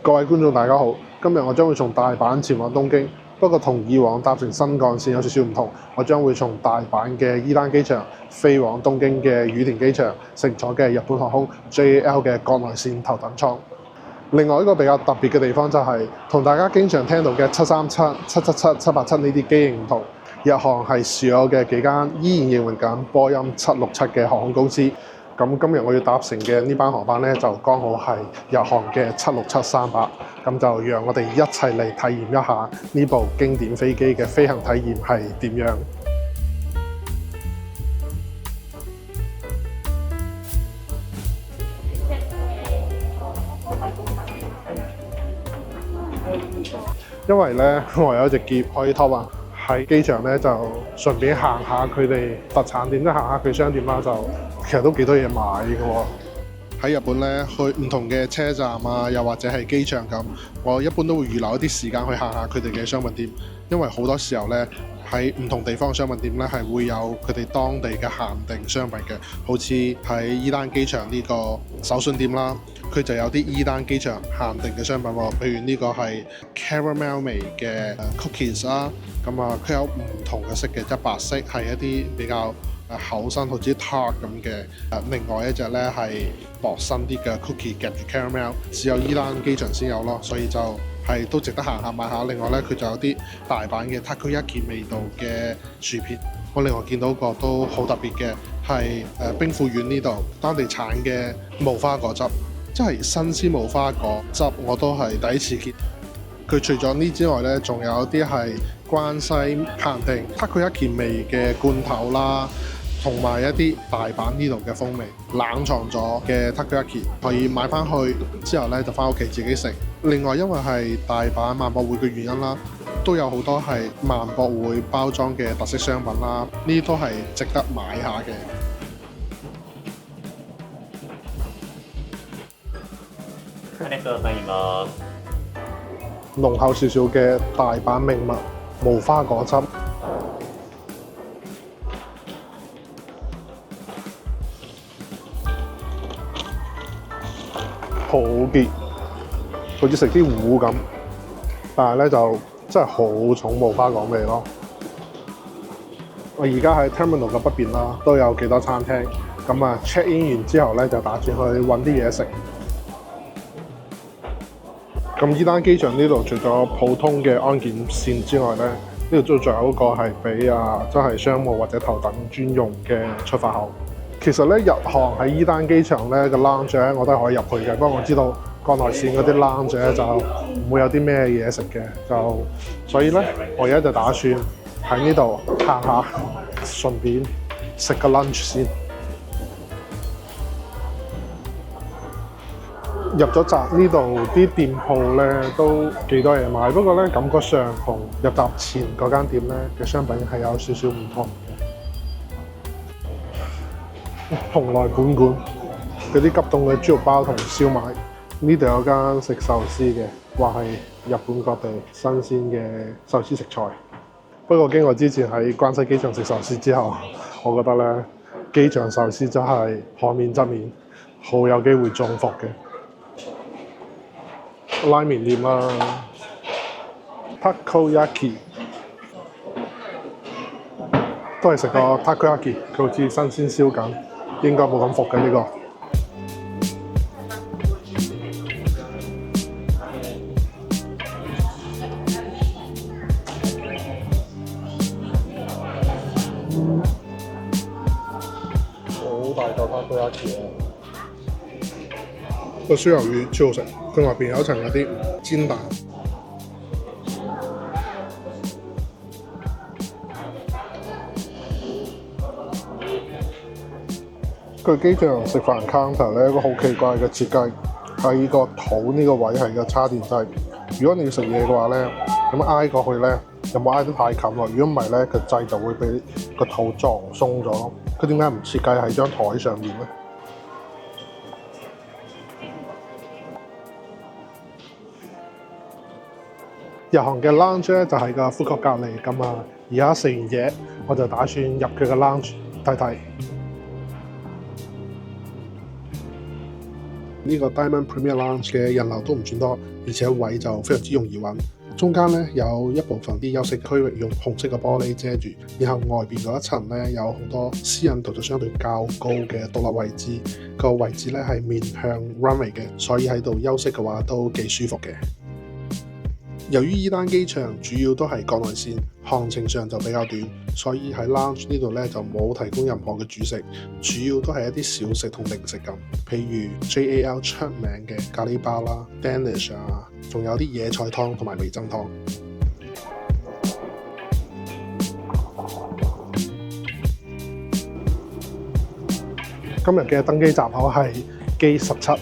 各位觀眾大家好，今日我將會從大阪前往東京，不過同以往搭乘新幹線有少少唔同，我將會從大阪嘅伊丹機場飛往東京嘅羽田機場，乘坐嘅日本航空 JAL 嘅國內線頭等艙。另外一個比較特別嘅地方就係、同大家經常聽到嘅737、777、787呢啲機型唔同，日航係少有嘅幾間依然營運緊波音767嘅航空公司。咁今日我要搭乘嘅呢班航班咧，就剛好係日航嘅767-300，咁就讓我哋一齊嚟體驗一下呢部經典飛機嘅飛行體驗係點樣。因為咧，我有一隻喼可以託運喺機場咧，就順便行下佢哋特產店，即係行下佢商店啦，就其實都幾多嘢買嘅喎。喺日本咧，去唔同嘅車站啊，又或者係機場咁，我一般都會預留一啲時間去行下佢哋嘅商品店，因為好多時候咧，喺唔同地方嘅商品店咧係會有佢哋當地嘅限定商品嘅，好似喺伊丹機場呢個手信店啦，佢就有啲伊丹機場限定嘅商品喎，譬如呢個係 caramel 味嘅 cookies 啦，咁啊佢有唔同嘅色嘅，即係白色係一啲比較厚身，好似 tart 咁嘅，另外一隻咧係薄身啲嘅 cookie 夾住 caramel， 只有伊丹機場先有咯，所以就係都值得行下買下。另外咧，佢就有啲大阪嘅 takoyaki 味道嘅薯片。我另外見到個都好特別嘅係兵庫縣呢度當地產嘅無花果汁，即係新鮮無花果汁，我都係第一次見。佢除咗呢之外咧，仲有啲係關西限定 takoyaki 味嘅罐頭啦。同埋一啲大阪呢度嘅風味，冷藏咗嘅 takoyaki 可以買翻去之後咧就翻屋企自己食。另外因為係大阪萬博會嘅原因啦，都有好多係萬博會包裝嘅特色商品啦，呢啲都係值得買下嘅。濃厚少少嘅大阪名物無花果汁。好結，好似食啲糊咁，但係咧就真係好重無花果味咯。我而家喺 Terminal 嘅北邊啦，都有幾多餐廳，咁啊 check in 完之後咧就打算去揾啲嘢食。咁伊丹機場呢度除咗普通嘅安檢線之外咧，呢度都仲有一個係俾真係商務或者頭等專用嘅出發口。其實咧，日航喺伊丹機場咧個 lounge 咧，我都係可以入去嘅。不過我知道國內線嗰啲 lounge 咧就唔會有啲咩嘢食嘅，所以咧我而家就打算喺呢度行下，順便食個 lunch 先。入咗閘呢度啲店鋪咧都幾多嘢買，不過咧感覺上同入閘前嗰間店咧嘅商品係有少少唔同。蓬萊館嗰啲急凍嘅豬肉包同燒賣，呢度有間食壽司嘅，話係日本各地新鮮嘅壽司食材。不過經過之前喺關西機場食壽司之後，我覺得咧機場壽司真係可免則免，好有機會中伏嘅。拉麵店啦 ，takoyaki 都係食個 takoyaki， 佢好似新鮮燒緊。應該冇咁伏嘅呢個。好大嚿takoyaki啊！個燒魷魚超好食，佢外邊有一層嗰啲煎蛋。佢機場食飯 counter 咧，一個好奇怪嘅設計，喺個肚呢個位係個叉電掣。如果你要食嘢嘅話咧，咁挨過去咧，有冇挨得太近喎？如果唔係咧，個掣就會俾個肚撞鬆咗。佢點解唔設計喺張台上面咧？日航嘅 lounge 咧就喺個 food court隔離咁啊。而家食完嘢，我就打算入佢嘅 lounge 睇睇。呢個 Diamond Premier Lounge 嘅人流都唔算多，而且位就非常之容易揾。中間咧有一部分啲休息區域用紅色嘅玻璃遮住，然後外邊嗰一層咧有好多私隱度就相對較高嘅獨立位置，個位置咧係面向 runway 嘅，所以喺度休息嘅話都幾舒服嘅。由於伊丹機場主要都係國內線，航程上就比較短，所以喺 lounge 呢度咧就冇提供任何嘅主食，主要都係一啲小食同零食咁，譬如 JAL 出名嘅咖喱包啦、Danish 啊，仲有啲野菜湯同埋味噌湯。今日嘅登機閘口係機17。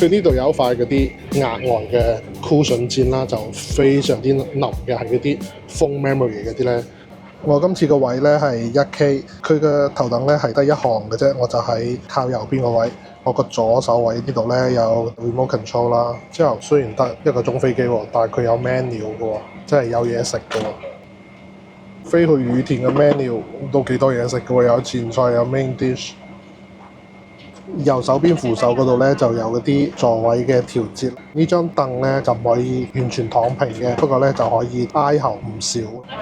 佢呢度有一塊嗰啲額外嘅 cushion 墊啦，就非常之腍嘅，係嗰啲 foam memory 嗰啲咧。我今次個位咧係 1K， 佢嘅頭等咧係得一行嘅啫，我就喺靠右邊個位。我個左手位呢度咧有 remote control 啦。之後雖然得一個鐘飛機喎，但係佢有 menu 嘅喎，即係有嘢食嘅喎。飛去羽田嘅 menu 都幾多嘢食嘅喎，有前菜有 main dish。右手邊扶手嗰度咧就有嗰啲座位嘅調節，呢張凳咧就唔可以完全躺平嘅，不過咧就可以挨後唔少。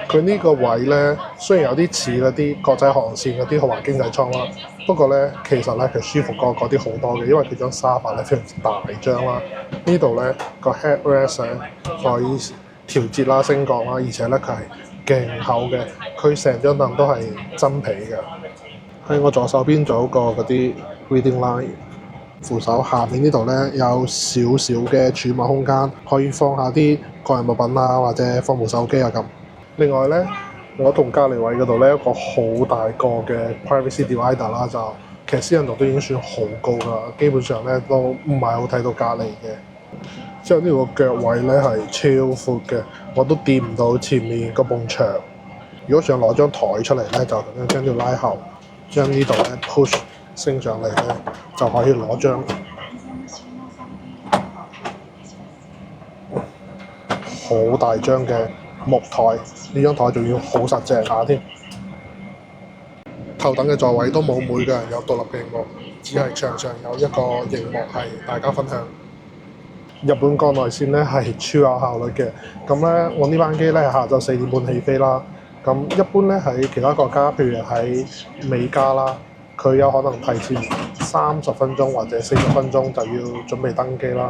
佢呢個位咧雖然有啲似嗰啲國際航線嗰啲豪華經濟艙啦，不過咧其實咧佢舒服過嗰啲好多嘅，因為佢張沙發咧非常之大張啦。呢度咧個 headrest 咧可以調節啦、升降啦，而且咧佢係勁厚嘅，佢成張凳都係真皮嘅。喺我左手邊仲有個嗰啲 reading line， 扶手下面呢度咧有少少嘅儲物空間，可以放下啲個人物品啊，或者放部手機啊咁。另外咧，我同隔離位嗰度咧一個好大個嘅 privacy divider 啦，就其實私隱度都已經算好高啦，基本上咧都唔係好睇到隔離嘅。之後呢個腳位咧係超闊嘅，我都掂唔到前面嗰埲牆。如果想攞張台出嚟咧，就咁樣將條拉後，將呢度咧 push 升上嚟咧，就可以攞張好大張嘅木台。呢張台仲要好實淨下添。頭等嘅座位都冇每個人有獨立嘅螢幕，只係牆上有一個螢幕係大家分享。日本國內線咧係超有效率嘅。咁咧，我呢班機咧係下晝4點半起飛啦。咁一般咧喺其他國家，譬如喺美加啦，佢有可能提前30分鐘或者40分鐘就要準備登機啦。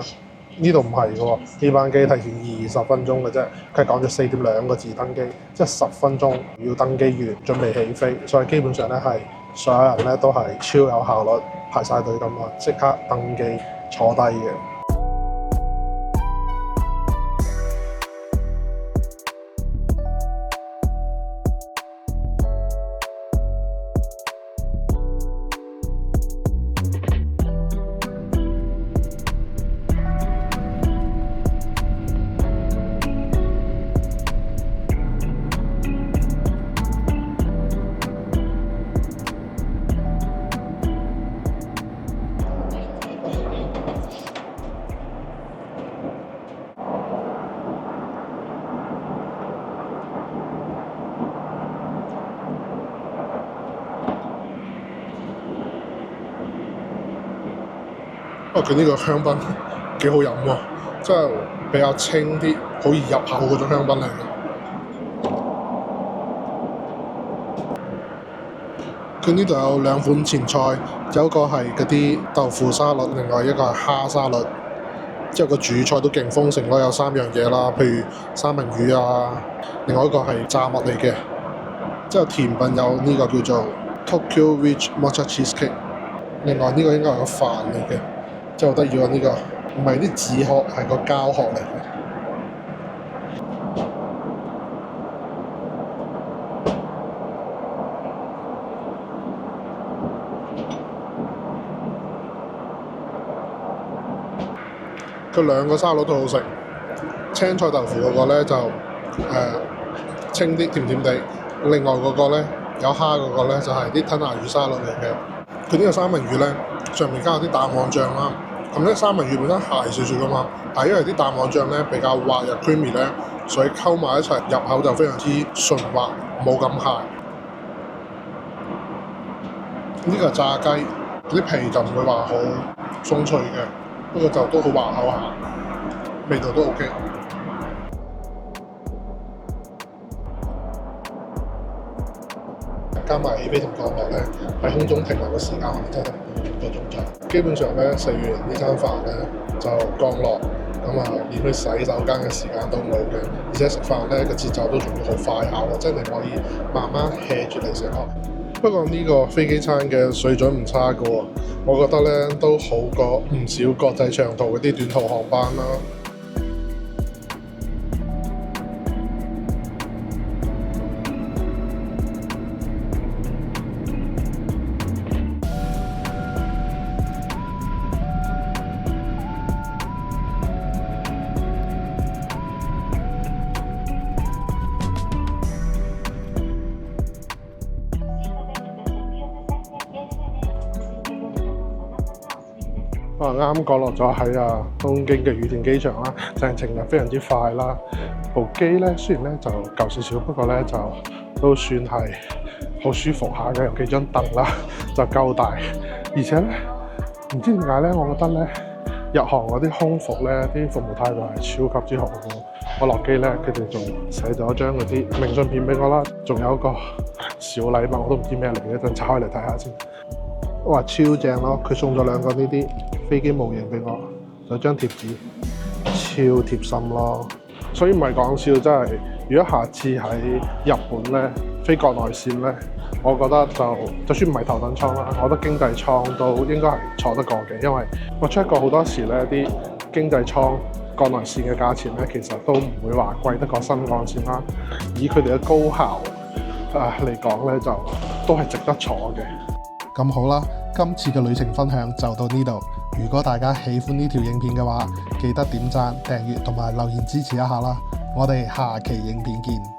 呢度唔係嘅喎，呢班機提前20分鐘嘅啫，佢係講咗4點2個字登機，即係10分鐘要登機完，準備起飛。所以基本上咧係所有人咧都係超有效率，排晒隊咁啊，即刻登機坐低嘅。佢呢個香檳幾好飲喎，即係比較清啲，好易入口嗰種香檳嚟嘅。佢呢度有2款前菜，有一個係嗰啲豆腐沙律，另外一個係蝦沙律。之後個主菜都勁豐盛咯，有3樣嘢啦，譬如三文魚啊，另外一個係炸物嚟嘅。之後甜品有呢個叫做 Tokyo Rich Mocha Cheesecake， 另外呢個應該係個飯嚟嘅。真係好得意啊！呢個唔係啲紙殼，係個膠殼嚟嘅。佢2個沙律都好食，青菜豆腐嗰個咧就清啲甜甜地，另外嗰個咧有蝦嗰個咧就係啲吞拿魚沙律嚟嘅。佢呢個三文魚咧上面加咗啲蛋黃醬啦。咁咧三文魚本身鹹少少噶嘛，但係因為啲蛋黃醬咧比較滑又 creamy 咧，所以溝埋一齊入口就非常之順滑，冇咁鹹。呢個炸雞啲皮就唔會話好鬆脆嘅，不過就都好滑口下，味道都 OK。加埋起飛同降落咧，喺空中停留嘅時間真係半個鐘頭。基本上咧食完呢餐飯咧就降落，咁啊連去洗手間嘅時間都冇嘅，而且食飯咧個節奏都仲要好快下喎，即係你可以慢慢 hea 住嚟食咯。不過呢個飛機餐嘅水準唔差嘅喎，我覺得咧都好過唔少國際長途嗰啲短途航班啦。啱啱降落咗喺東京嘅羽田機場啦，就係程就非常之快啦。部機咧雖然咧就舊少少，不過咧就都算係好舒服下嘅，有幾張凳啦，就夠大。而且咧唔知點解咧，我覺得咧日航嗰啲空服咧啲服務態度係超級之好嘅。我落機咧，佢哋仲寫咗張嗰啲明信片俾我啦，仲有一個小禮物，我都唔知咩嚟嘅，一陣拆開嚟睇下先。哇，超正咯！佢送咗兩個呢啲飛機模型俾我，有張貼紙，超貼心咯。所以唔係講笑，真係。如果下次喺日本咧飛國內線咧，我覺得就算唔係頭等艙啦，我覺得經濟艙都應該係坐得過嘅，因為我 check 過好多時咧，啲經濟艙國內線嘅價錢咧，其實都唔會話貴得過新幹線啦。以佢哋嘅高效嚟講咧，就都係值得坐嘅。咁好啦，今次嘅旅程分享就到呢度。如果大家喜歡呢條影片嘅話，記得點讚、訂閱同埋留言支持一下啦。我哋下期影片見。